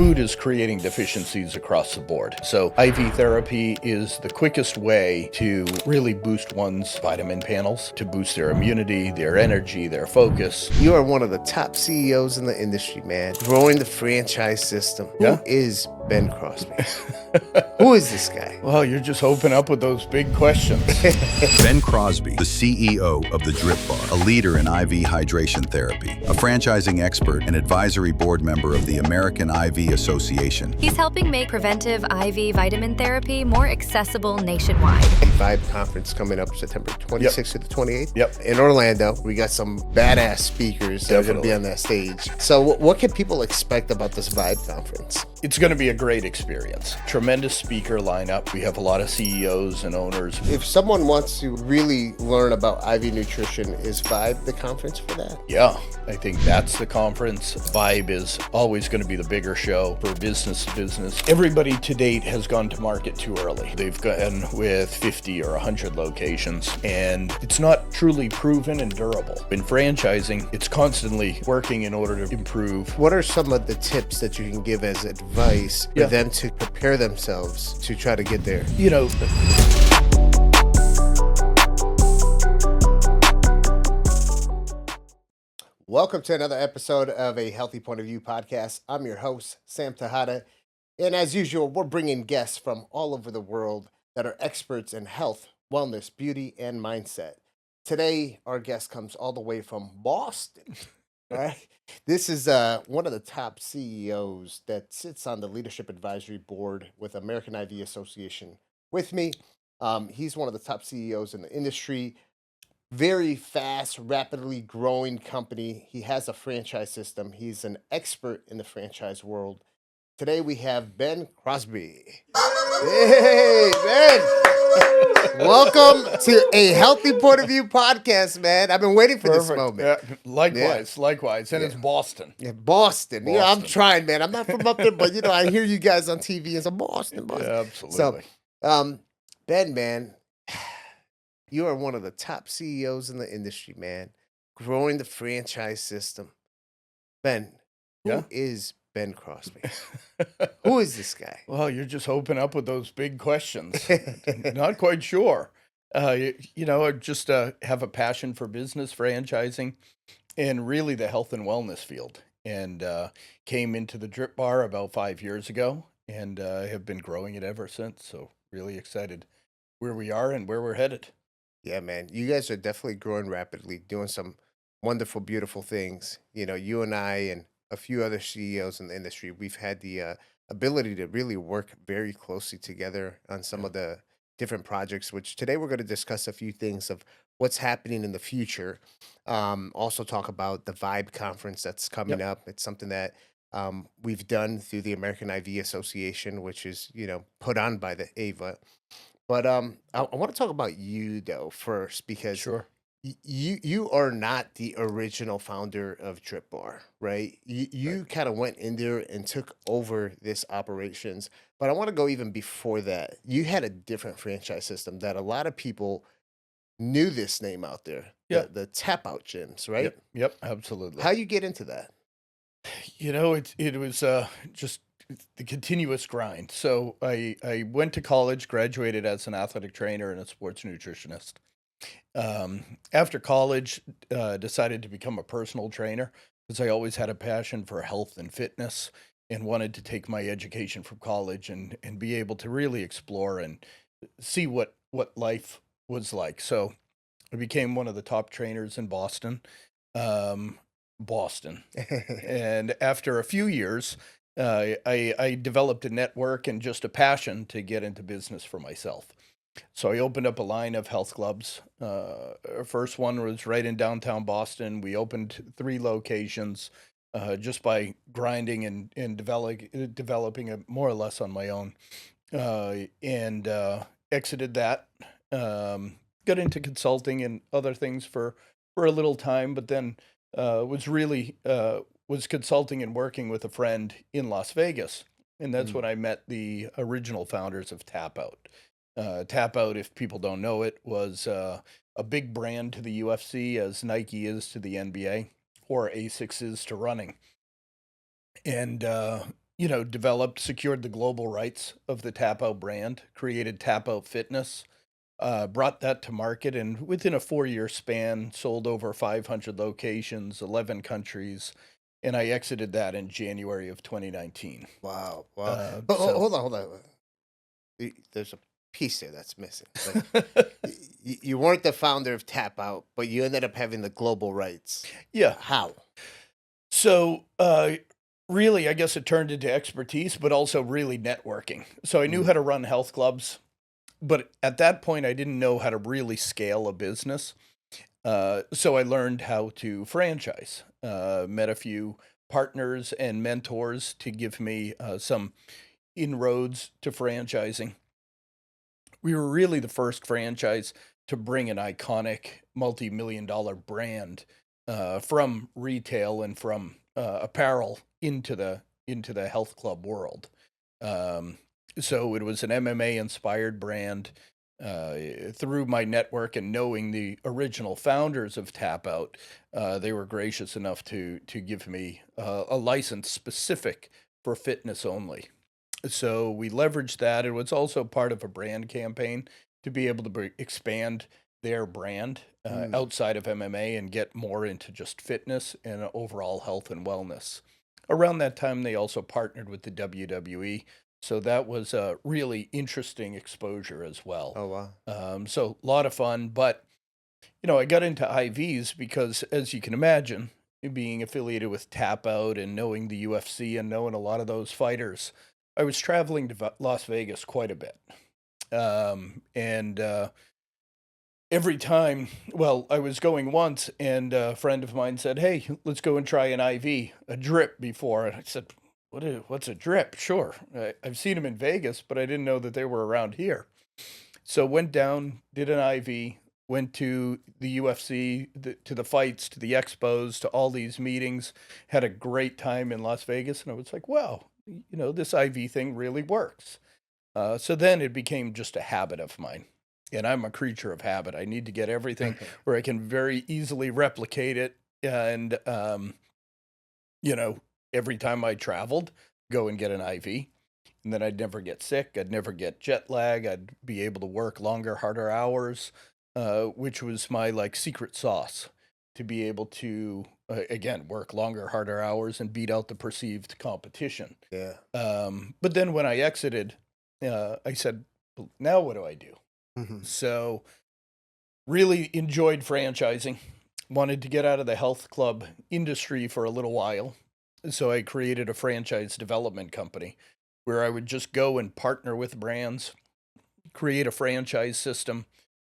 Food is creating deficiencies across the board. So IV therapy is the quickest way to really boost one's vitamin panels, to boost their immunity, their energy, their focus. You are one of the top CEOs in the industry, man. Growing the franchise system. Yeah. Who is Ben Crosby? Who is this guy? Well, you're just open up with those big questions. Ben Crosby, the CEO of the DRIPBaR, a leader in IV hydration therapy, a franchising expert and advisory board member of the American IV Association. He's helping make preventive IV vitamin therapy more accessible nationwide. Vibe conference coming up September 26th to the 28th. Yep. In Orlando. We got some badass speakers that are going to be on that stage. So what can people expect about this Vibe conference? It's going to be a great experience. Tremendous speaker lineup. We have a lot of CEOs and owners. If someone wants to really learn about IV nutrition, is Vibe the conference for that? Yeah, I think that's the conference. Vibe is always going to be the bigger show for business to business. Everybody to date has gone to market too early. They've gone with 50 or 100 locations, and it's not truly proven and durable. In franchising, it's constantly working in order to improve. What are some of the tips that you can give as advice for them to prepare themselves to try to get there? You know, welcome to another episode of a Healthy Point of View podcast. I'm your host, Sam Tejada. And as usual, we're bringing guests from all over the world that are experts in health, wellness, beauty, and mindset. Today, our guest comes all the way from Boston. Right? This is one of the top CEOs that sits on the Leadership Advisory Board with American IV Association with me. He's one of the top CEOs in the industry. Very fast, rapidly growing company. He has a franchise system. He's an expert in the franchise world. Today we have Ben Crosby. Hey, Ben! Welcome to a Healthy Point of View podcast, man. I've been waiting for this moment. Yeah, likewise. And it's Boston. Yeah, Boston. You know, I'm trying, man. I'm not from up there, but I hear you guys on TV as a Boston. Yeah, absolutely. So, Ben, man, you are one of the top CEOs in the industry, man. Growing the franchise system. Ben, who is Ben Crosby? Who is this guy? Well, you're just open up with those big questions. Not quite sure. I just have a passion for business, franchising, and really the health and wellness field. And came into the DRIPBaR about 5 years ago, and have been growing it ever since. So really excited where we are and where we're headed. Yeah, man. You guys are definitely growing rapidly, doing some wonderful, beautiful things. You and I and a few other CEOs in the industry, we've had the ability to really work very closely together on some of the different projects, which today we're going to discuss a few things of what's happening in the future. Also talk about the Vibe conference that's coming up. It's something that we've done through the American IV Association, which is, put on by the AIVA. But I want to talk about you, though, first, because Sure. You are not the original founder of DRIPBaR, right? You kind of went in there and took over this operations. But I want to go even before that. You had a different franchise system that a lot of people knew this name out there. Yeah. The Tapout gyms, right? Yep, absolutely. How you get into that? It was just the continuous grind. So I went to college, graduated as an athletic trainer and a sports nutritionist. After college, decided to become a personal trainer because I always had a passion for health and fitness and wanted to take my education from college and be able to really explore and see what life was like. So I became one of the top trainers in Boston. And after a few years, I developed a network and just a passion to get into business for myself. So I opened up a line of health clubs. Our first one was right in downtown Boston. We opened 3 locations just by grinding and developing it more or less on my own. And exited that. Got into consulting and other things for a little time, but then was consulting and working with a friend in Las Vegas. And that's when I met the original founders of Tapout. Tapout, if people don't know it, was a big brand to the UFC as Nike is to the NBA or ASICS is to running. And secured the global rights of the Tapout brand, created Tapout Fitness, brought that to market, and within a 4-year span, sold over 500 locations, 11 countries, and I exited that in January of 2019. Wow, wow. Uh, But so, hold on. There's a piece there that's missing. Like, you weren't the founder of Tap Out, but you ended up having the global rights. yeah. How? So, really, I guess it turned into expertise, but also really networking. So I knew how to run health clubs, but at that point, I didn't know how to really scale a business. So I learned how to franchise. Met a few partners and mentors to give me some inroads to franchising. We were really the first franchise to bring an iconic multi-million dollar brand from retail and from apparel into the health club world. Um, so it was an MMA inspired brand. Through my network and knowing the original founders of Tap Out, they were gracious enough to give me a license specific for fitness only. So we leveraged that. It was also part of a brand campaign to be able to expand their brand outside of MMA and get more into just fitness and overall health and wellness. Around that time, they also partnered with the WWE. So that was a really interesting exposure as well. Oh, wow. So a lot of fun. But, I got into IVs because, as you can imagine, being affiliated with Tap Out and knowing the UFC and knowing a lot of those fighters, I was traveling to Las Vegas quite a bit. And every time, well, I was going once, and a friend of mine said, "Hey, let's go and try an IV, a drip before." And I said, what's a drip? Sure. I've seen them in Vegas, but I didn't know that they were around here. So went down, did an IV, went to the UFC, to the fights, to the expos, to all these meetings, had a great time in Las Vegas. And I was like, wow, this IV thing really works. So then it became just a habit of mine. And I'm a creature of habit. I need to get everything where I can very easily replicate it. And, every time I traveled, go and get an IV. And then I'd never get sick. I'd never get jet lag. I'd be able to work longer, harder hours, which was my secret sauce to be able to, again, work longer, harder hours and beat out the perceived competition. Yeah. But then when I exited, I said, now what do I do? Mhm. So really enjoyed franchising, wanted to get out of the health club industry for a little while. So I created a franchise development company where I would just go and partner with brands, create a franchise system,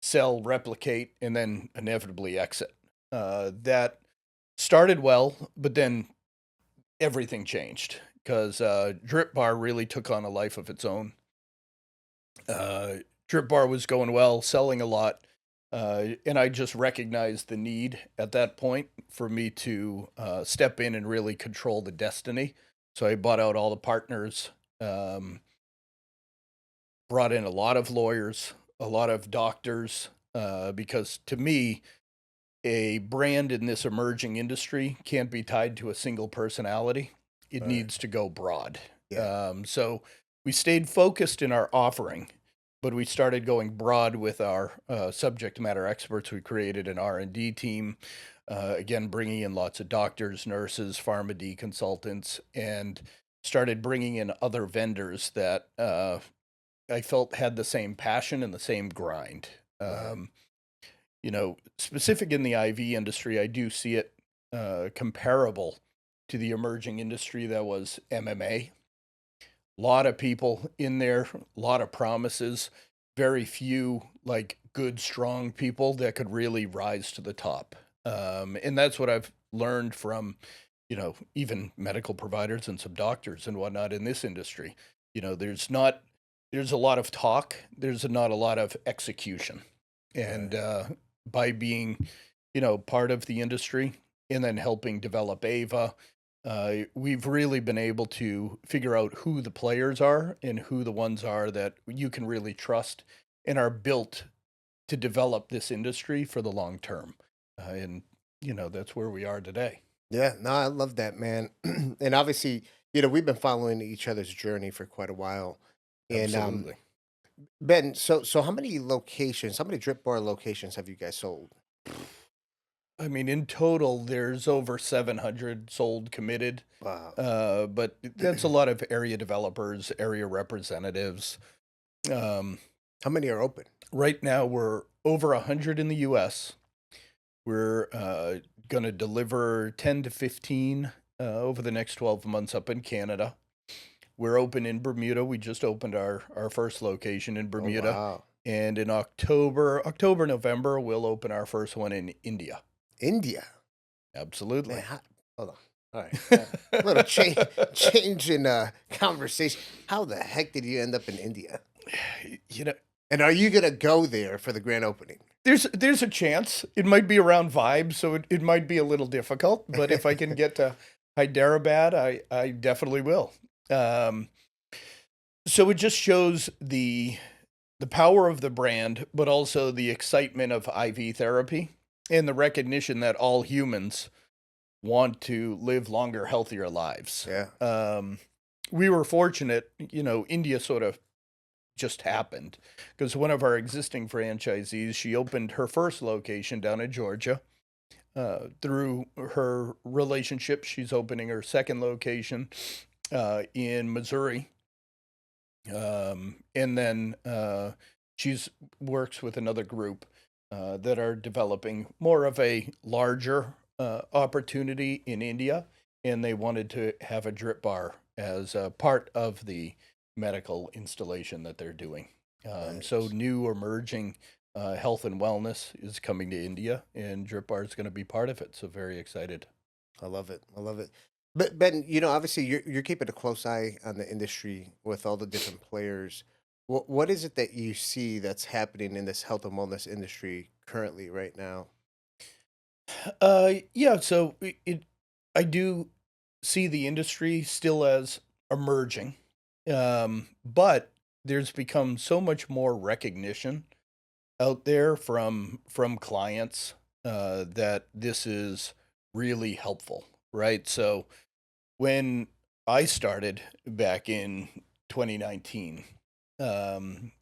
sell, replicate, and then inevitably exit. That started well, but then everything changed because DRIPBaR really took on a life of its own. DRIPBaR was going well, selling a lot, and I just recognized the need at that point for me to step in and really control the destiny. So I bought out all the partners, brought in a lot of lawyers, a lot of doctors, because to me, a brand in this emerging industry can't be tied to a single personality. It Right. needs to go broad. Yeah. So we stayed focused in our offering, but we started going broad with our subject matter experts. We created an R&D team, again, bringing in lots of doctors, nurses, PharmaD consultants, and started bringing in other vendors that I felt had the same passion and the same grind. Right. Specific in the IV industry, I do see it comparable to the emerging industry that was MMA. A lot of people in there, a lot of promises, very few good, strong people that could really rise to the top. And that's what I've learned from, even medical providers and some doctors and whatnot in this industry. There's a lot of talk, there's not a lot of execution. And by being, part of the industry and then helping develop AIVA, we've really been able to figure out who the players are and who the ones are that you can really trust and are built to develop this industry for the long term. And that's where we are today. Yeah, no, I love that, man. And obviously, we've been following each other's journey for quite a while. And Absolutely. Ben, so how many locations, how many Drip Bar locations have you guys sold? I mean, in total, there's over 700 sold committed, Wow. but that's a lot of area developers, area representatives. Um, How many are open? right now, we're over 100 in the U.S. We're going to deliver 10 to 15 over the next 12 months up in Canada. We're open in Bermuda. We just opened our first location in Oh, Bermuda. wow. And in November, we'll open our first one in India. India. Absolutely. Man, hold on. All right. Little change in conversation. How the heck did you end up in India? You know, And are you gonna go there for the grand opening? there's a chance. It might be around vibes, so it might be a little difficult. But if I can get to Hyderabad, I definitely will. Um, so it just shows the power of the brand, but also the excitement of IV therapy and the recognition that all humans want to live longer, healthier lives. Yeah. We were fortunate, India sort of just happened because one of our existing franchisees, she opened her first location down in Georgia. Through her relationship, she's opening her second location in Missouri. And then she's works with another group that are developing more of a larger opportunity in India, and they wanted to have a drip bar as a part of the medical installation that they're doing. So Nice. new emerging health and wellness is coming to India, and drip bar is going to be part of it. So very excited. I love it. I love it. But Ben, obviously you're keeping a close eye on the industry with all the different players. What is it that you see that's happening in this health and wellness industry currently right now? Yeah, so I do see the industry still as emerging, but there's become so much more recognition out there from clients that this is really helpful, right? So when I started back in 2019, um,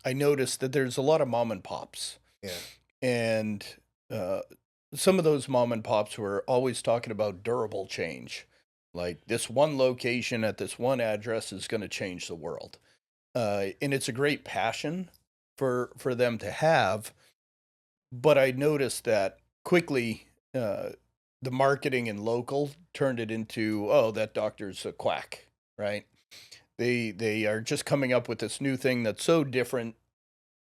I noticed that there's a lot of mom and pops, Yeah. and uh, some of those mom and pops were always talking about durable change. Like this one location at this one address is going to change the world. And it's a great passion for them to have. But I noticed that quickly the marketing and local turned it into, oh, that doctor's a quack, right? They are just coming up with this new thing that's so different,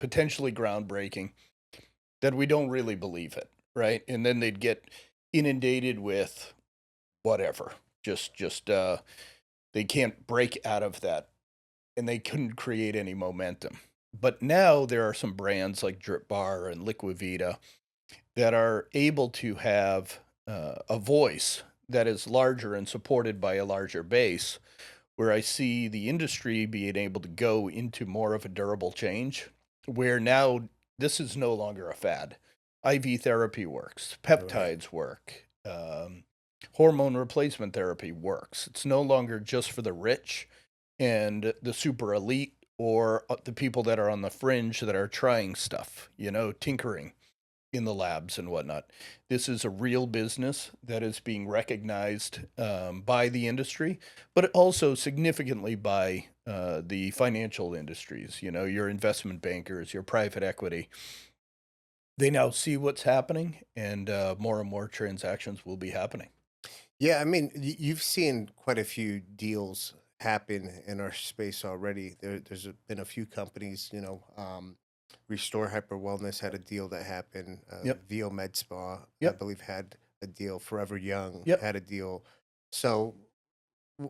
potentially groundbreaking, that we don't really believe it, right? And then they'd get inundated with whatever. Just they can't break out of that, and they couldn't create any momentum. But now there are some brands like DRIPBaR and Liquivita that are able to have a voice that is larger and supported by a larger base, where I see the industry being able to go into more of a durable change, where now this is no longer a fad. IV therapy works, Right. peptides work, hormone replacement therapy works. It's no longer just for the rich and the super elite or the people that are on the fringe that are trying stuff, tinkering in the labs and whatnot. This is a real business that is being recognized by the industry, but also significantly by the financial industries. Your investment bankers, your private equity. They now see what's happening, and more transactions will be happening. Yeah, I mean, you've seen quite a few deals happen in our space already. Been a few companies, Restore Hyper Wellness had a deal that happened. Yep. VO Med Spa, I Yep. believe, had a deal. Forever Young Yep. had a deal. So,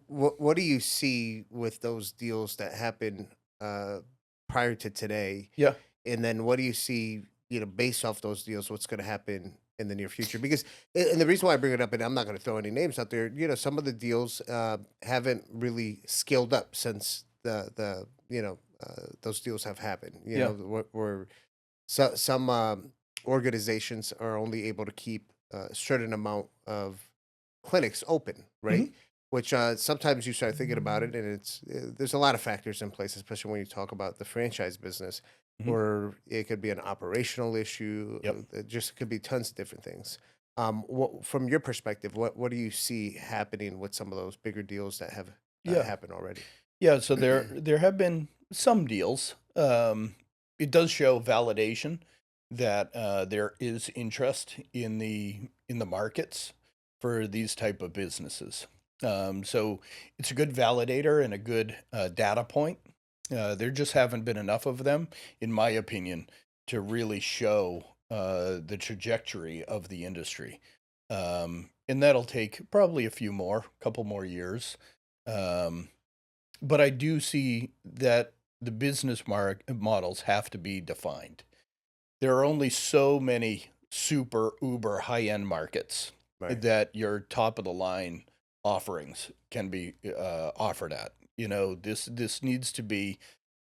what do you see with those deals that happen uh, prior to today? Yeah. And then what do you see, based off those deals, what's going to happen in the near future? Because, and the reason why I bring it up, and I'm not going to throw any names out there, some of the deals haven't really scaled up since those deals have happened. Yeah. Where some organizations are only able to keep a certain amount of clinics open, right? Mhm. which sometimes you start thinking about it, and there's a lot of factors in place, especially when you talk about the franchise business, Mhm. or it could be an operational issue. Yep. It just could be tons of different things. From your perspective, what do you see happening with some of those bigger deals that have Yeah. happened already? Yeah. So there have been some deals. It does show validation that there is interest in the markets for these type of businesses. So it's a good validator and a good data point. There just haven't been enough of them, in my opinion, to really show the trajectory of the industry. And that'll take probably a couple more years. Um, but I do see that the models have to be defined. There are only so many super uber high end markets Right. that your top of the line offerings can be offered at. You know, this needs to be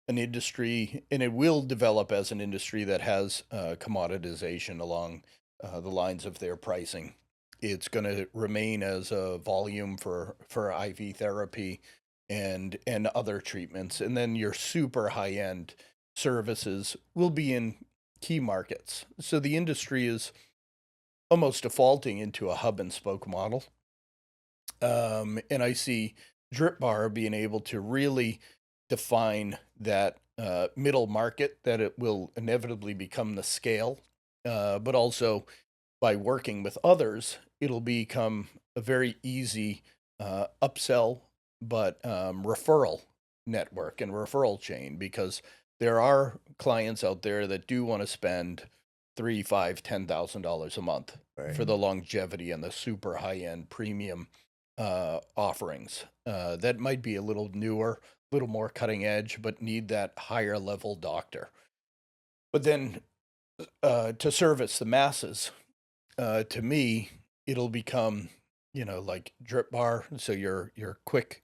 an industry, and it will develop as an industry that has commoditization along the lines of their pricing. It's going to remain as a volume for IV therapy and other treatments, and then your super high end services will be in key markets. So the industry is almost defaulting into a hub and spoke model, and I see DRIPBaR being able to really define that middle market that it will inevitably become the scale, but also by working with others, it'll become a very easy upsell, but referral network and referral chain because there are clients out there that do want to spend three, five, $10,000 a month Right. for the longevity and the super high end premium offerings that might be a little newer, a little more cutting edge, but need that higher level doctor. But then to service the masses, to me, it'll become, you know, like drip bar. So your quick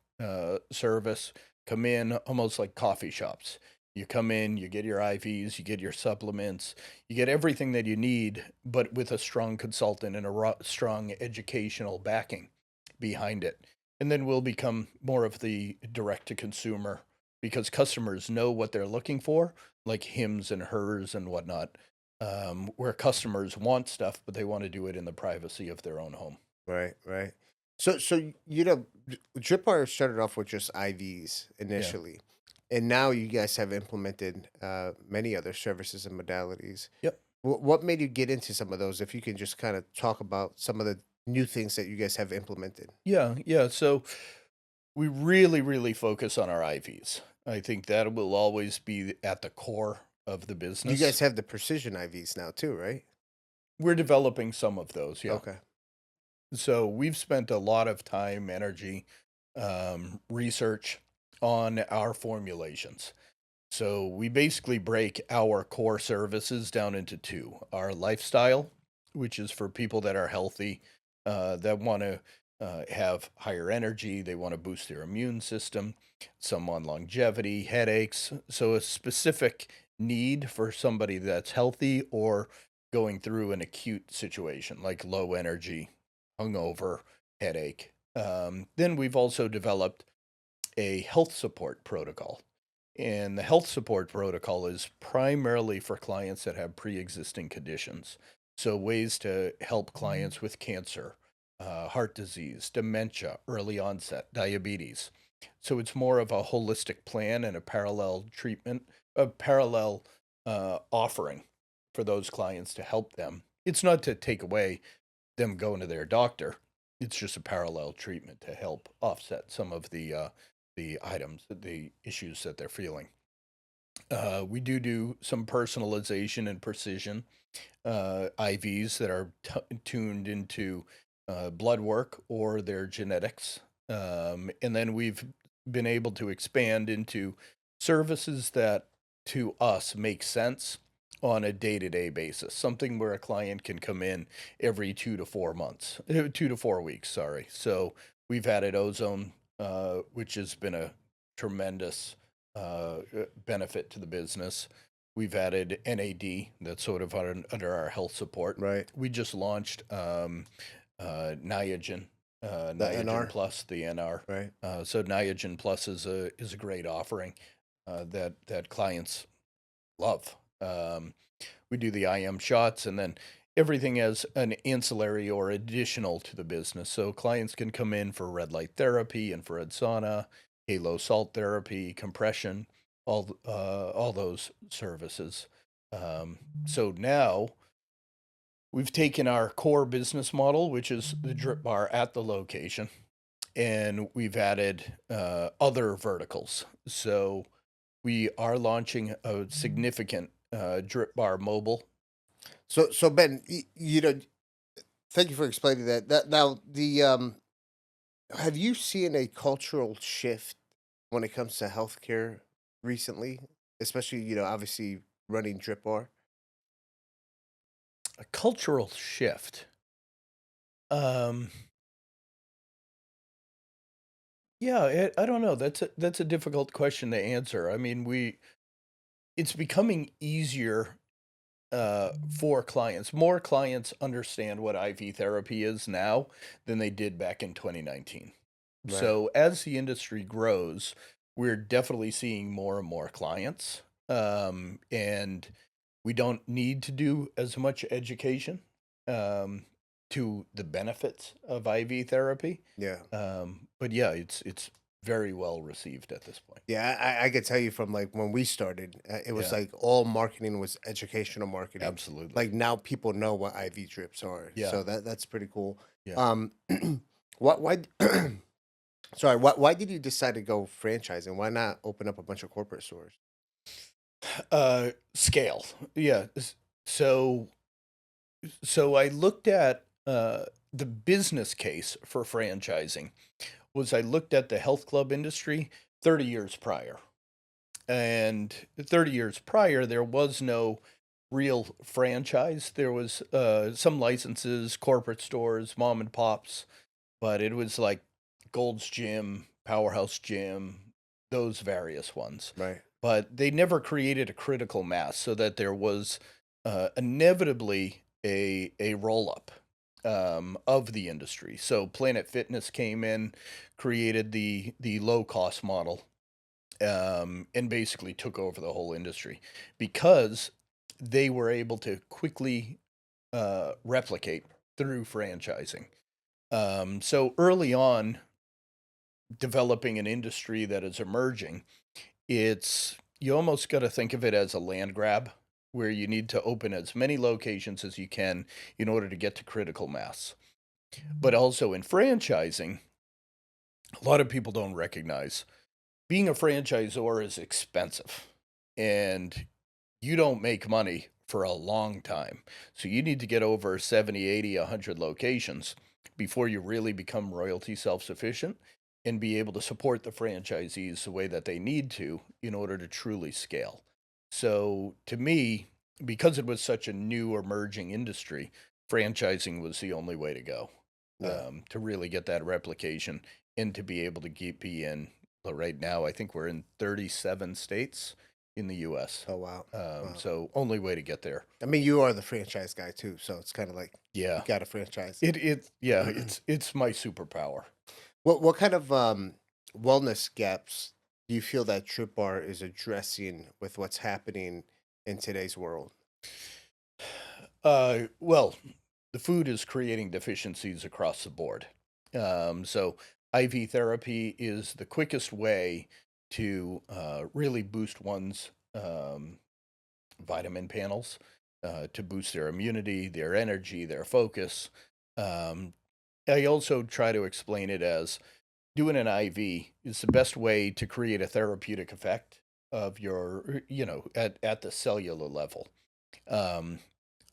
service, come in almost like coffee shops. You come in, you get your IVs, you get your supplements, you get everything that you need, but with a strong consultant and a strong educational backing behind it. And then we'll become more of the direct to consumer because customers know what they're looking for, like hims and hers and whatnot, where customers want stuff, but they want to do it in the privacy of their own home. Right, right. So Drip Bar started off with just IVs Yeah. initially, and now you guys have implemented many other services and modalities. Yep. What made you get into some of those? If you can just kind of talk about some of the new things that you guys have implemented. Yeah. Yeah. So we really, really focus on our IVs. I think that will always be at the core of the You guys business. have the precision IVs now too, right? We're developing some of those. Yeah. Okay. So we've spent a lot of time, energy, research on our formulations. So we basically break our core services down into two: our lifestyle, which is for people that are healthy, that want to have higher energy, they want to boost their immune system, some on longevity, headaches. So a specific need for somebody that's healthy or going through an acute situation like low energy, hungover, headache. Then we've also developed a health support protocol. And the health support protocol is primarily for clients that have pre existing conditions. So, ways to help clients with cancer, heart disease, dementia, early onset, diabetes. So, it's more of a holistic plan and a parallel treatment, a parallel offering for those clients to help them. It's not to take away them going to their doctor. It's just a parallel treatment to help offset some of the items, the issues that they're feeling. We do some personalization and precision IVs that are tuned into blood work or their genetics. And then we've been able to expand into services that to us make sense on a day-to-day basis, something where a client can come in every 2 to 4 months, 2 to 4 weeks, sorry. So we've added ozone, which has been a tremendous benefit to the business. We've added NAD, that's sort of under our health support. Right. We just launched Niagen. The Niagen NR, Plus, the NR. right? So Niagen Plus is a great offering that clients love. We do the IM shots, and then everything as an ancillary or additional to the business. So clients can come in for red light therapy, infrared sauna, halo salt therapy, compression, all those services. So now we've taken our core business model, which is the drip bar at the location, and we've added other verticals. So we are launching a significant drip bar mobile. So Ben, thank you for explaining that. That now have you seen a cultural shift when it comes to healthcare recently, especially obviously running Drip Bar? A cultural shift. Um, yeah, I don't know. That's a difficult question to answer. I mean, it's becoming easier for clients. More clients understand what IV therapy is now than they did back in 2019. Right. So as the industry grows, we're definitely seeing more and more clients. And we don't need to do as much education um, to the benefits of IV therapy. Yeah. But yeah, it's very well received at this point. Yeah, I could tell you from like when we started, it was Yeah, like all marketing was educational marketing. absolutely. Like now people know what IV drips are, Yeah, so that's pretty cool. yeah. Um, what why? Sorry, why did you decide to go franchising? Why not open up a bunch of corporate stores? Scale. Yeah. So so I looked at the business case for franchising was I looked at the health club industry 30 years prior. And 30 years prior, there was no real franchise. There was some licenses, corporate stores, mom and pops, but it was like Gold's Gym, Powerhouse Gym, those various ones. Right. But they never created a critical mass so that there was inevitably a roll up of the industry. So Planet Fitness came in, created the low cost model, and basically took over the whole industry because they were able to quickly replicate through franchising. So early on, developing an industry that is emerging, you almost got to think of it as a land grab where you need to open as many locations as you can in order to get to critical mass. But also in franchising, a lot of people don't recognize being a franchisor is expensive and you don't make money for a long time. So you need to get over 70, 80, 100 locations before you really become royalty self-sufficient and be able to support the franchisees the way that they need to in order to truly scale. So to me, because it was such a new emerging industry, franchising was the only way to go Yeah. to really get that replication and to be able to be in. Well, right now, I think we're in 37 states in the U.S. Oh wow. Wow. So only way to get there. I mean, you are the franchise guy too, so it's kind of like you Yeah, got a franchise. it's my superpower. What kind of wellness gaps do you feel that Trip Bar is addressing with what's happening in today's world? Well, the food is creating deficiencies across the board. So IV therapy is the quickest way to really boost one's vitamin panels, to boost their immunity, their energy, their focus. Um, I also try to explain it as doing an IV is the best way to create a therapeutic effect of your, at the cellular level. Um,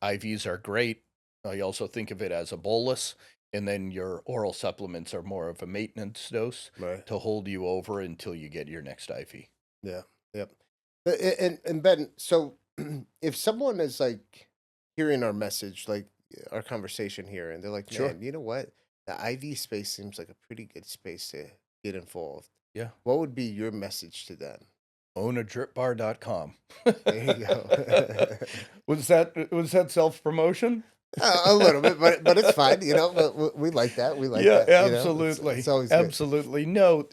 IVs are great. I also think of it as a bolus, and then your oral supplements are more of a maintenance dose Right. to hold you over until you get your next IV. Yeah. Yep. And Ben, so if someone is like hearing our message, like our conversation here, and they're like, Sure. "Man, you know what? The IV space seems like a pretty good space to get involved." Yeah. What would be your message to them? Ownadripbar.com. There you go. Was that self promotion? A little bit, but it's fine. You know, we like that. We like Yeah, that. You know, it's absolutely. always good. Absolutely. No,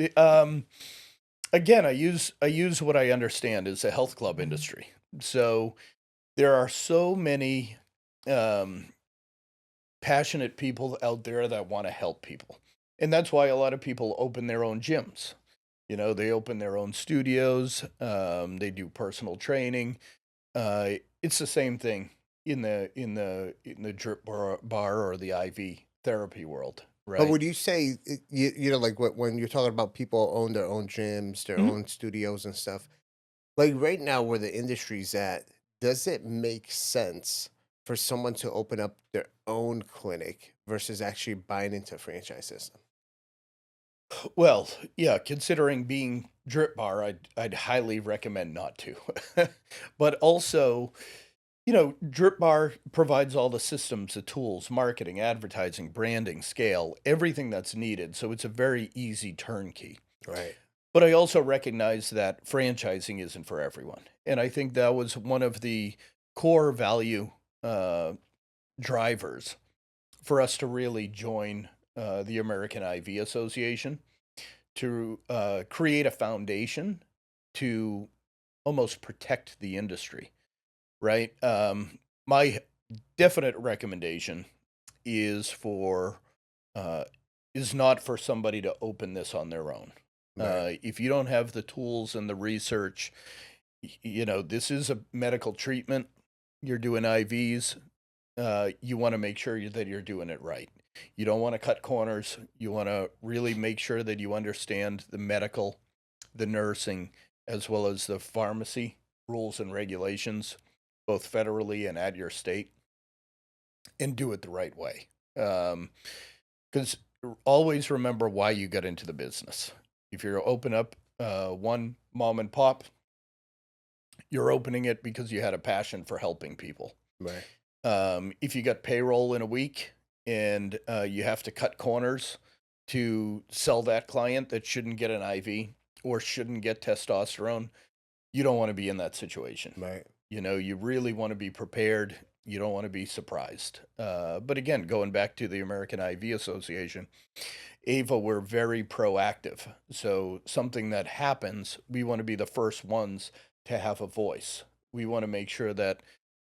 again, I use what I understand is the health club industry. So there are so many um, passionate people out there that want to help people. And that's why a lot of people open their own gyms. They open their own studios, they do personal training. It's the same thing in the drip bar or the IV therapy world, But right? would you say, you know, like when you're talking about people own their own gyms, their Mhm. own studios and stuff, like right now where the industry's at, does it make sense for someone to open up their own clinic versus actually buying into a franchise system? Well, yeah, considering being drip bar, I'd highly recommend not to. But also, Drip Bar provides all the systems, the tools, marketing, advertising, branding, scale, everything that's needed. So it's a very easy turnkey. Right. But I also recognize that franchising isn't for everyone. And I think that was one of the core value uh, drivers for us to really join the American IV Association to create a foundation to almost protect the industry, right? My definite recommendation is for uh, is not for somebody to open this on their own. Right. If you don't have the tools and the research, this is a medical treatment. You're doing IVs. You want to make sure that you're doing it right. You don't want to cut corners. You want to really make sure that you understand the medical, the nursing, as well as the pharmacy rules and regulations, both federally and at your state, and do it the right way. Because always remember why you got into the business. If you're open up one mom and pop, you're opening it because you had a passion for helping people. Right. If you got payroll in a week and you have to cut corners to sell that client that shouldn't get an IV or shouldn't get testosterone, you don't want to be in that situation. Right. You really want to be prepared. You don't want to be surprised. But again, going back to the American IV Association, AIVA, we're very proactive. So something that happens, we want to be the first ones to have a voice. We want to make sure that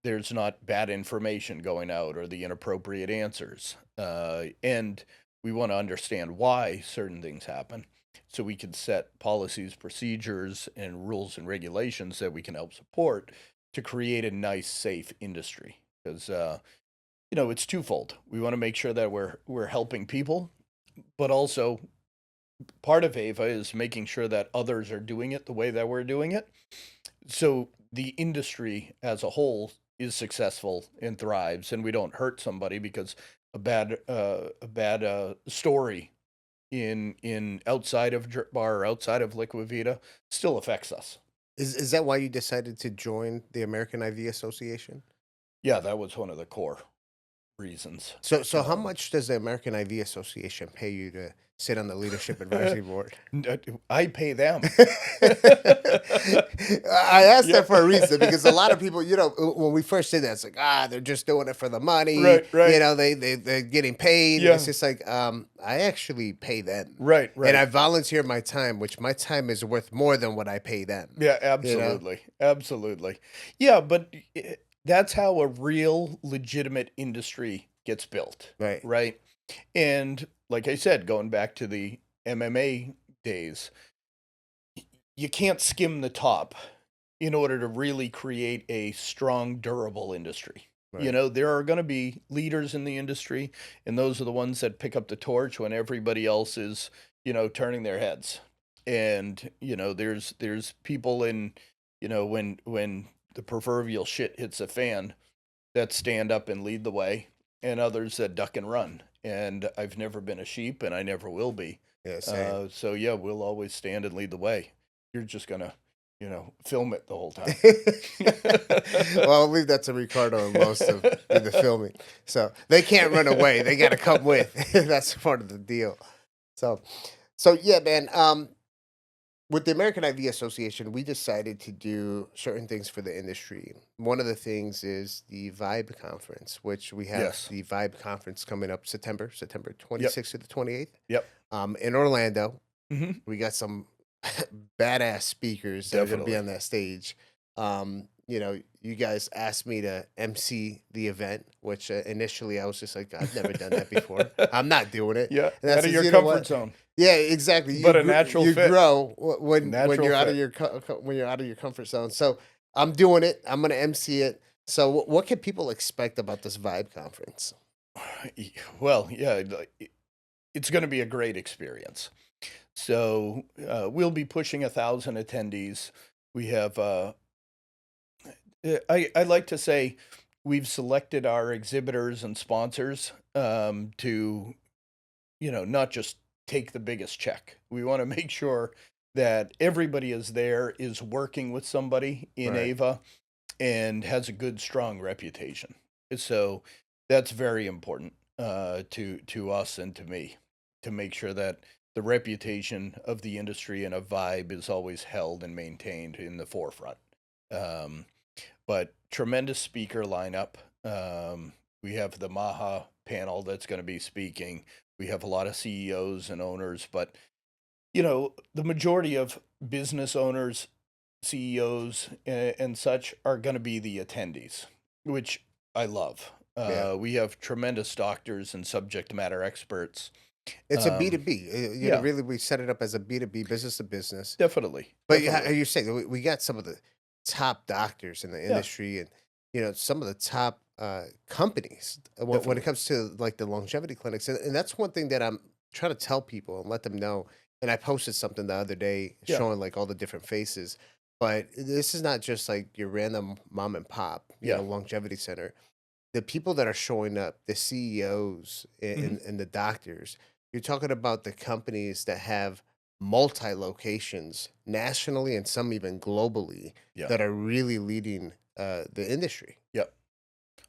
there's not bad information going out or the inappropriate answers. And we want to understand why certain things happen so we can set policies, procedures, and rules and regulations that we can help support to create a nice, safe industry. Because, it's twofold. We want to make sure that we're helping people, but also part of AIVA is making sure that others are doing it the way that we're doing it. So the industry as a whole is successful and thrives, and we don't hurt somebody because a bad story in outside of Drip Bar or outside of Liquid Vita still affects us. Is that why you decided to join the American IV Association? Yeah, that was one of the core reasons. So how much does the American IV Association pay you to sit on the leadership advisory board? I pay them. I asked Yeah. that for a reason because a lot of people, when we first did that, it's like, they're just doing it for the money. Right, right. They're getting paid. Yeah. It's just like, I actually pay them. Right, right. And I volunteer my time, which my time is worth more than what I pay them. Yeah, You know? absolutely. Absolutely. Yeah, but that's how a real legitimate industry gets built. Right. Right. And like I said, going back to the MMA days, you can't skim the top in order to really create a strong, durable industry. Right. There are going to be leaders in the industry, and those are the ones that pick up the torch when everybody else is, turning their heads. And, there's people in, when the proverbial shit hits a fan that stand up and lead the way, and others that duck and run. And I've never been a sheep, and I never will be. Yeah, same. So yeah, we'll always stand and lead the way. You're just gonna, film it the whole time. Well, I'll leave that to Ricardo and most of the filming. So they can't run away. They got to come with. That's part of the deal. So, so yeah, man. with the American IV Association, we decided to do certain things for the industry. One of the things is the Vibe Conference, which we have Yes. the Vibe Conference coming up September Yep. 26th to the 28th, Yep. in Orlando. Hmm. We got some badass speakers that are going to be Definitely. on that stage. You guys asked me to MC the event, which initially I was just like, I've never done that before. I'm not doing it. Yeah. And I Out of says, your you know comfort what? zone, Yeah, exactly. but a natural You fit. grow when Natural you're out of fit. your when you're out of your comfort zone. So I'm doing it. I'm gonna MC it. So what can people expect about this Vibe conference? Well, yeah, it's going to be a great experience. So we'll be pushing 1,000 attendees. We have, I like to say, we've selected our exhibitors and sponsors to, not just take the biggest check. We want to make sure that everybody is there, is working with somebody in Right. AIVA, and has a good, strong reputation. So that's very important to us and to me, to make sure that the reputation of the industry and of Vibe is always held and maintained in the forefront. Um, but tremendous speaker lineup. We have the Maha panel that's going to be speaking. We have a lot of CEOs and owners, but the majority of business owners, CEOs, and such are going to be the attendees, which I love. Yeah. We have tremendous doctors and subject matter experts. It's a Um, B2B. yeah, Really, we set it up as a B2B, business to business. definitely, But yeah, definitely, you say we got some of the top doctors in the yeah, industry, and some of the top companies when it definitely, comes to like the longevity clinics, and that's one thing that I'm trying to tell people and let them know. And I posted something the other day yeah, showing like all the different faces, but this is not just like your random mom and pop, yeah, longevity center. The people that are showing up, the CEOs hmm, and the doctors, you're talking about the companies that have multi locations nationally and some even globally yeah, that are really leading the industry. yeah,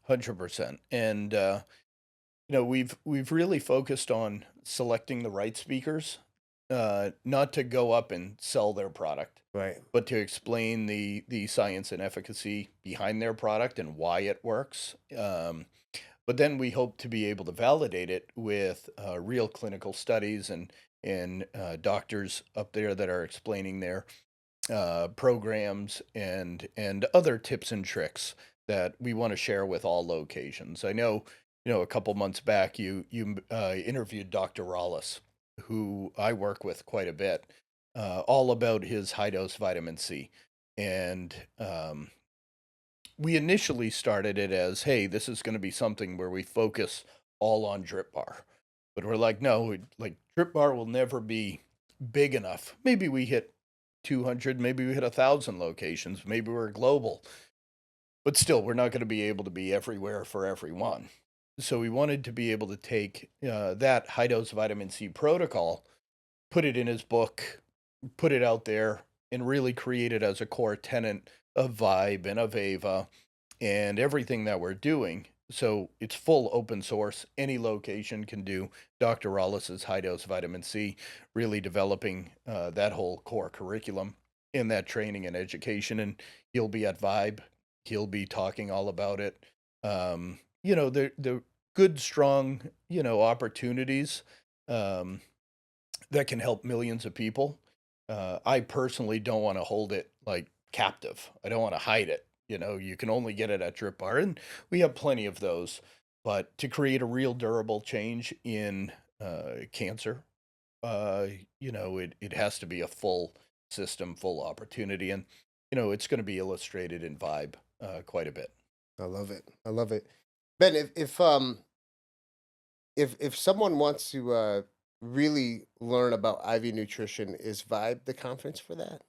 100%. And we've really focused on selecting the right speakers, not to go up and sell their product, Right. but to explain the science and efficacy behind their product and why it works. But then we hope to be able to validate it with real clinical studies and doctors up there that are explaining their programs and other tips and tricks that we want to share with all locations. I know, a couple months back you interviewed Dr. Rollis, who I work with quite a bit, all about his high dose vitamin C, and we initially started it as, hey, this is going to be something where we focus all on DRIPBaR, but we're like, no, like DRIPBaR will never be big enough. Maybe we hit 200, maybe we hit 1,000 locations, maybe we're global, but still, we're not going to be able to be everywhere for everyone. So we wanted to be able to take that high dose vitamin C protocol, put it in his book, put it out there, and really create it as a core tenet of Vibe and of AIVA and everything that we're doing. So it's full open source. Any location can do Dr. Rollis's high dose vitamin C, really developing that whole core curriculum in that training and education. And he'll be at Vibe. He'll be talking all about it. The good, strong, opportunities um, that can help millions of people. I personally don't want to hold it like captive. I don't want to hide it. You can only get it at DRIPBaR, and we have plenty of those. But to create a real durable change in cancer, it has to be a full system, full opportunity, and it's going to be illustrated in Vibe quite a bit. I love it. I love it. Ben, if someone wants to really learn about IV nutrition, is Vibe the conference for that?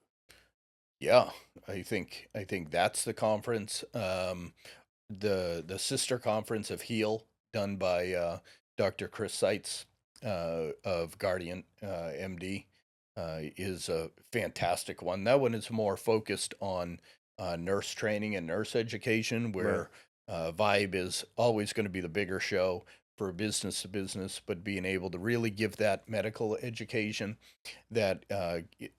Yeah, I think that's the conference. The sister conference of Heal, done by Dr. Chris Seitz of Guardian MD, is a fantastic one. That one is more focused on nurse training and nurse education, Right. where Vibe is always going to be the bigger show. for business to business, but being able to really give that medical education that,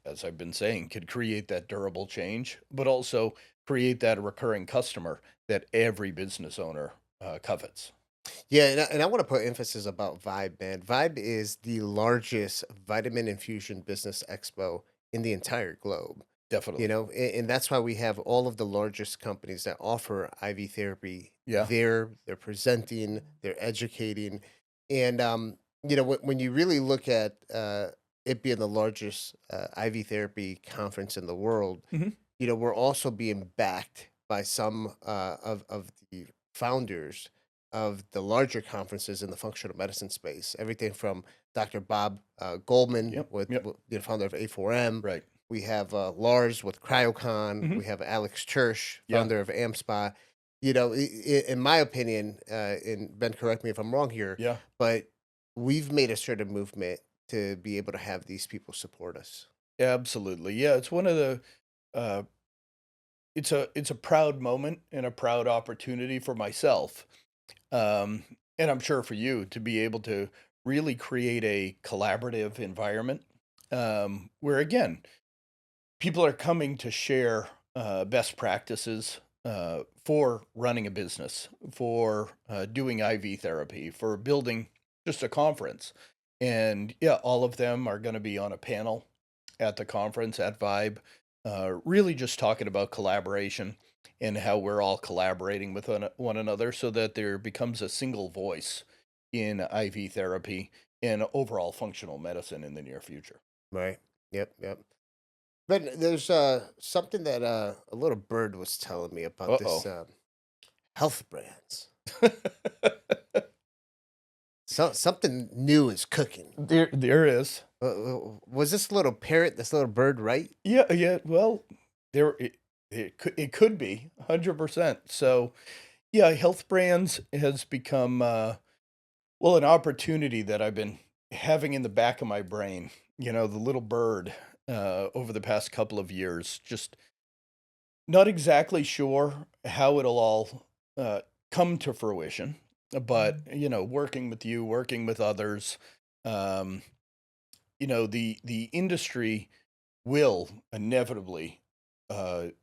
as I've been saying, could create that durable change, but also create that recurring customer that every business owner covets. Yeah, and I want to put emphasis about Vibe, man. Vibe is the largest vitamin infusion business expo in the entire globe. Definitely. And that's why we have all of the largest companies that offer IV therapy Yeah. there. They're presenting, they're educating, and when you really look at it being the largest IV therapy conference in the world, Hmm. we're also being backed by some of the founders of the larger conferences in the functional medicine space. Everything from Dr. Bob Goldman, Yep. with, Yep. the founder of A4M. Right. We have Lars with Cryocon. Hmm. We have Alex Church, Yeah. founder of AmSpa. In my opinion, and Ben, correct me if I'm wrong here, Yeah. but we've made a certain movement to be able to have these people support us. Absolutely. Yeah. It's one of the, uh, it's a proud moment and a proud opportunity for myself, um, and I'm sure for you to be able to really create a collaborative environment, where again people are coming to share best practices for running a business, for doing IV therapy, for building just a conference. And yeah, all of them are going to be on a panel at the conference at Vibe, really just talking about collaboration and how we're all collaborating with one another so that there becomes a single voice in IV therapy and overall functional medicine in the near future. Right. Yep. Yep. But there's something that a little bird was telling me about Uh this oh. health brands. So something new is cooking. There is. Was this little parrot, this little bird, right? Yeah, yeah. Well, there it could be 100%. So, yeah, health brands has become well an opportunity that I've been having in the back of my brain. The little bird over the past couple of years. Just not exactly sure how it'll all come to fruition, but working with you, working with others, um, the industry will inevitably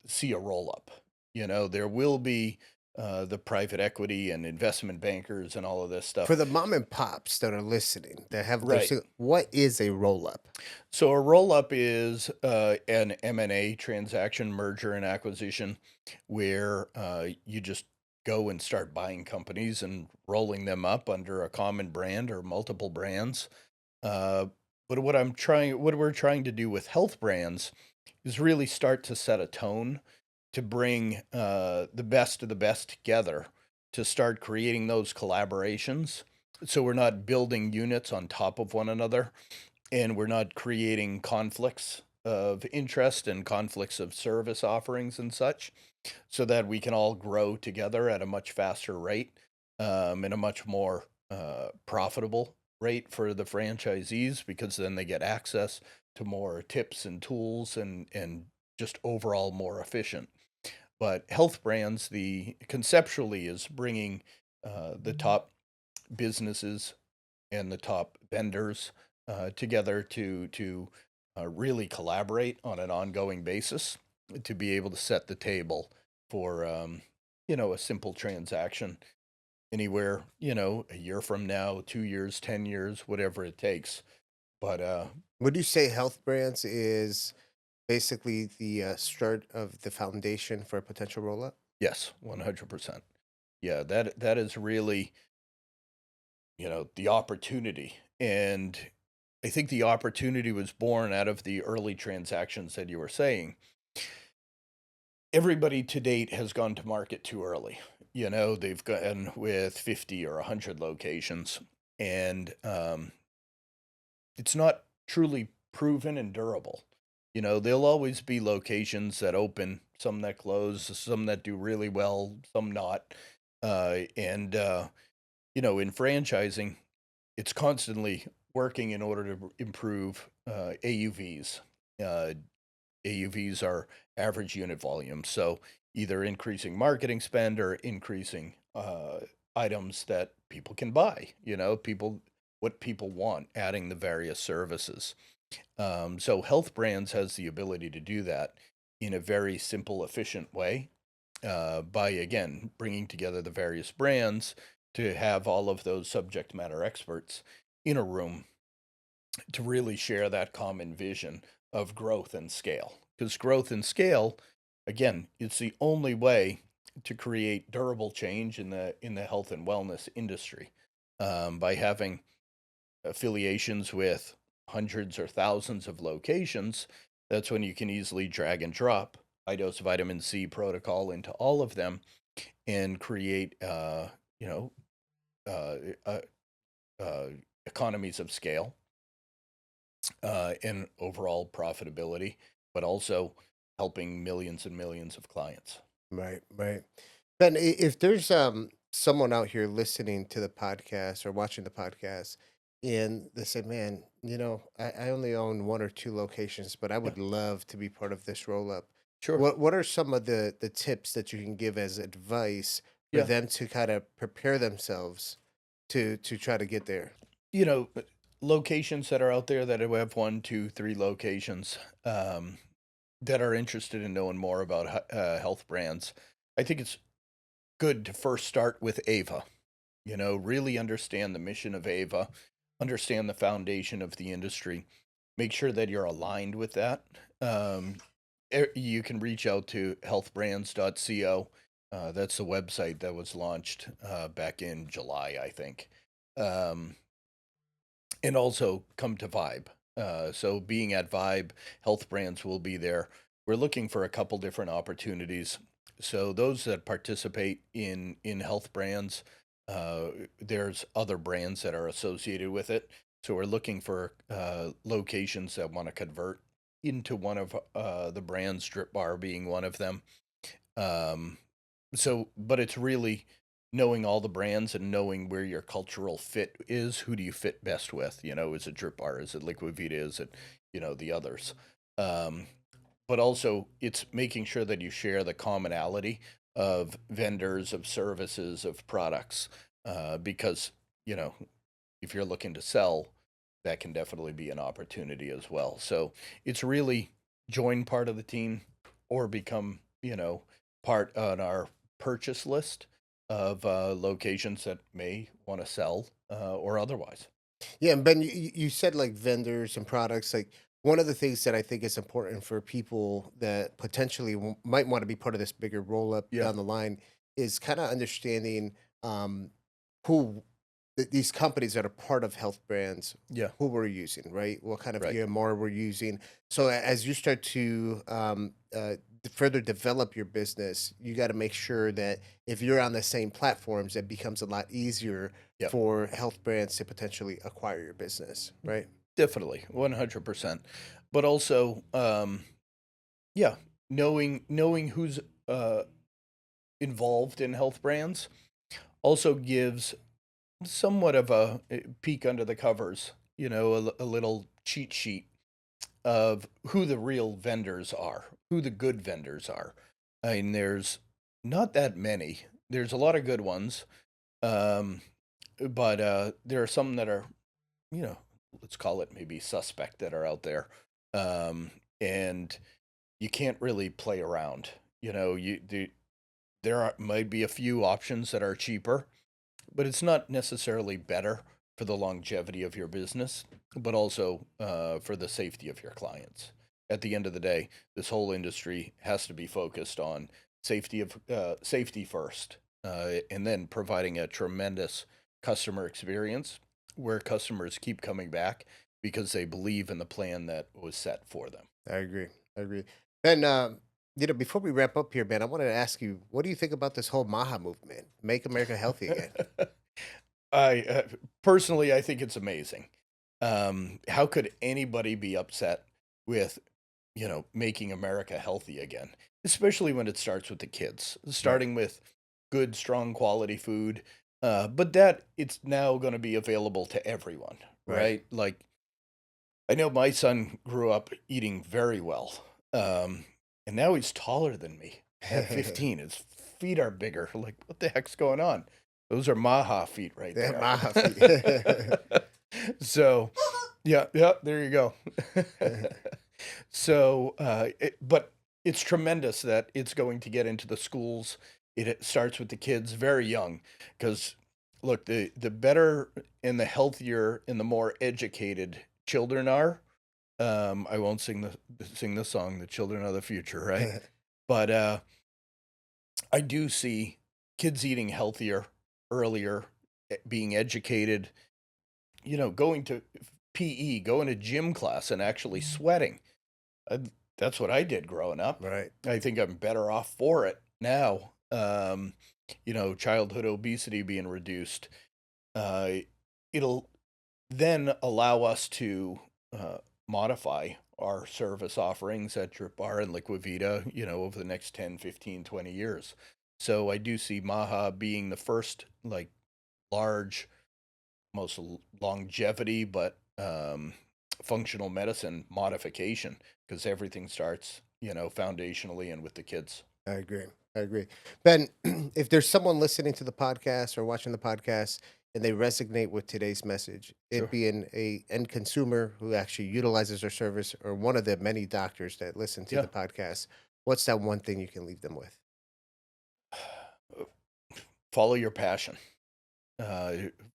see a roll up. There will be the private equity and investment bankers and all of this For stuff. the mom and pops that are listening, that have their Right. what is a roll up? So a roll up is an M&A transaction, merger and acquisition, where you just go and start buying companies and rolling them up under a common brand or multiple brands. Uh, but what we're trying to do with health brands is really start to set a tone to bring the best of the best together to start creating those collaborations. So we're not building units on top of one another, and we're not creating conflicts of interest and conflicts of service offerings and such, so that we can all grow together at a much faster rate, and a much more profitable rate for the franchisees, because then they get access to more tips and tools and just overall more efficient. But health brands, the conceptually is bringing the top businesses and the top vendors together to really collaborate on an ongoing basis to be able to set the table for a simple transaction anywhere, a year from now, 2 years, 10 years, whatever it takes. But Would you say health brands is basically the start of the foundation for a potential roll up? yes, 100%. Yeah, that is really the opportunity. And I think the opportunity was born out of the early transactions that you were saying. Everybody to date has gone to market too early. They've gone with 50 or 100 locations, and it's not truly proven and durable. There'll always be locations that open, some that close, some that do really well, some not. In franchising, it's constantly working in order to improve AUVs. Uh, AUVs are average unit volume. So either increasing marketing spend or increasing items that people can buy, what people want, adding the various services. So Health Brands has the ability to do that in a very simple, efficient way by, again, bringing together the various brands to have all of those subject matter experts in a room to really share that common vision of growth and scale. Because growth and scale, again, it's the only way to create durable change in the health and wellness industry by having affiliations with hundreds or thousands of locations. That's when you can easily drag and drop high dose vitamin C protocol into all of them and create, you know, uh, uh, uh, economies of scale and overall profitability, but also helping millions and millions of clients. Right, right. Ben, if there's someone out here listening to the podcast or watching the podcast, and they say, "Man, I only own one or two locations, but I Yeah, would love to be part of this roll up." sure. What are some of the tips that you can give as advice for Yeah. them to kind of prepare themselves to try to get there? You know, locations that are out there that have one, two, three locations that are interested in knowing more about health brands, I think it's good to first start with AIVA. Really understand the mission of AIVA, understand the foundation of the industry, make sure that you're aligned with that. Um, you can reach out to healthbrands.co. That's the website that was launched back in July, I think. Um, and also come to Vibe. So being at Vibe, Health Brands will be there. We're looking for a couple different opportunities. So those that participate in Health Brands, there's other brands that are associated with it. So we're looking for locations that want to convert into one of the brands, DRIPBaR being one of them. Um, but it's really knowing all the brands and knowing where your cultural fit is. Who do you fit best with? Is it Drip Bar? Is it Liquid Vita? Is it, the others? Um, but also, it's making sure that you share the commonality of vendors, of services, of products, because, you know, if you're looking to sell, that can definitely be an opportunity as well. So it's really join part of the team or become, part on our purchase list of locations that may want to sell or otherwise. Yeah, and Ben, you said like vendors and products. Like one of the things that I think is important for people that potentially might want to be part of this bigger roll up Yeah, down the line is kind of understanding um, who these companies that are part of health brands, yeah, who we're using, right? What kind of right. EMR we're using. So as you start to further develop your business, you got to make sure that if you're on the same platforms, it becomes a lot easier Yeah, for health brands to potentially acquire your business, right? definitely, 100%. But also, yeah, knowing who's uh, involved in health brands also gives somewhat of a peek under the covers, a little cheat sheet of who the real vendors are, who the good vendors are. I mean, there's not that many. There's a lot of good ones, um, but there are some that are, you know, let's call it maybe suspect that are out there, and you can't really play around. There might be a few options that are cheaper, but it's not necessarily better for the longevity of your business, but also for the safety of your clients. At the end of the day, this whole industry has to be focused on safety first, and then providing a tremendous customer experience where customers keep coming back because they believe in the plan that was set for them. I agree. I agree. Ben, before we wrap up here, Ben, I wanted to ask you, what do you think about this whole Maha movement? Make America healthy again. I personally, I think it's amazing. How could anybody be upset with, making America healthy again? Especially when it starts with the kids, Right. starting with good, strong quality food. But that it's now going to be available to everyone, Right. right? Like, I know my son grew up eating very well, um, and now he's taller than me at 15. His feet are bigger. Like, what the heck's going on? Those are Maha feet right Yeah, there. my feet. So, yeah, there you go. So, but it's tremendous that it's going to get into the schools. It starts with the kids very young, because look, the better and the healthier and the more educated children are. I won't sing the song, "The Children of the Future," right? But I do see kids eating healthier earlier, being educated, going to PE, going to gym class and actually sweating. Uh, that's what I did growing up. Right. I think I'm better off for it now. Childhood obesity being reduced. Uh, it'll then allow us to modify our service offerings at DRIPBaR and Liquivita, over the next 10, 15, 20 years. So I do see Maha being the first, like, large, most longevity, but functional medicine modification, because everything starts, foundationally and with the kids. I agree. I agree. Ben, if there's someone listening to the podcast or watching the podcast and they resonate with today's message, Sure. it being a end consumer who actually utilizes our service or one of the many doctors that listen to Yeah. the podcast, what's that one thing you can leave them with? Follow your passion.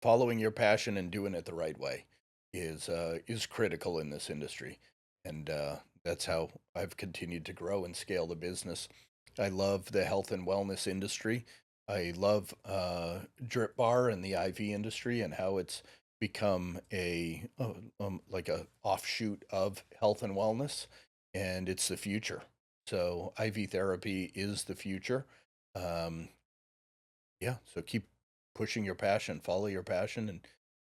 Following your passion and doing it the right way is critical in this industry, and that's how I've continued to grow and scale the business. I love the health and wellness industry. I love DRIPBaR and the IV industry and how it's become like a offshoot of health and wellness, and it's the future. So IV therapy is the future. Um, yeah, so keep pushing your passion, follow your passion, and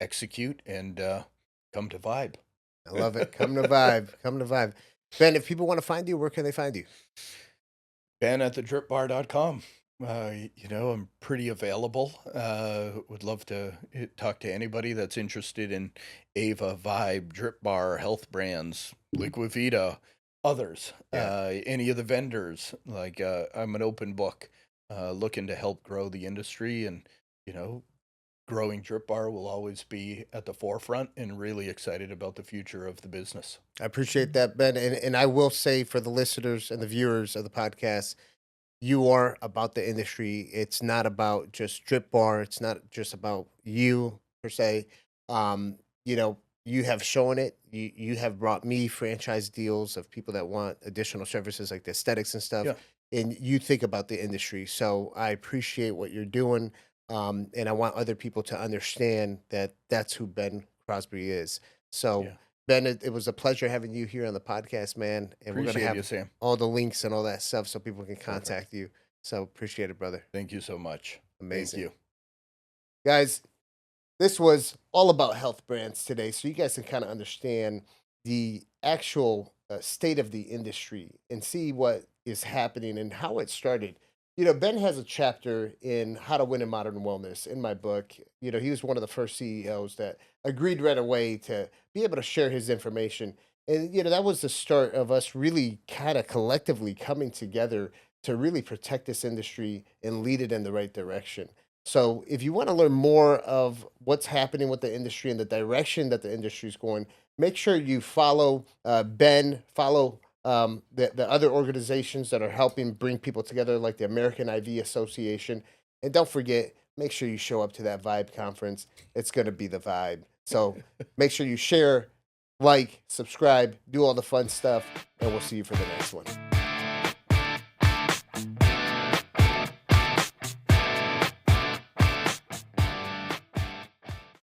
execute, and come to Vibe. I love it. Come to Vibe. Come to Vibe. Ben, if people want to find you, where can they find you? Ben at thedripbar.com. I'm pretty available. Would love to talk to anybody that's interested in AIVA, Vibe, DRIPBaR, health brands, Liquivita, others, any of the vendors. Like, I'm an open book, looking to help grow the industry, and, growing DRIPBaR will always be at the forefront, and really excited about the future of the business. I appreciate that, Ben. And I will say for the listeners and the viewers of the podcast, you are about the industry. It's not about just DRIPBaR. It's not just about you per se. You have shown it. You have brought me franchise deals of people that want additional services like the aesthetics and stuff. Yeah. And you think about the industry. So I appreciate what you're doing. And I want other people to understand that that's who Ben Crosby is. So, Yeah. Ben, it was a pleasure having you here on the podcast, man. And we're going to Appreciate have you, Sam. all the links and all that stuff so people can contact you. So appreciate it, brother. Thank you so much. Amazing. Thank you. Guys, this was all about health brands today. So you guys can kind of understand the actual state of the industry and see what is happening and how it started. Ben has a chapter in How to Win in Modern Wellness in my book. He was one of the first CEOs that agreed right away to be able to share his information. And, that was the start of us really kind of collectively coming together to really protect this industry and lead it in the right direction. So if you want to learn more of what's happening with the industry and the direction that the industry is going, make sure you follow Ben, follow the other organizations that are helping bring people together, like the American IV Association. And don't forget, make sure you show up to that Vibe conference. It's going to be the vibe. So make sure you share, like, subscribe, do all the fun stuff, and we'll see you for the next one.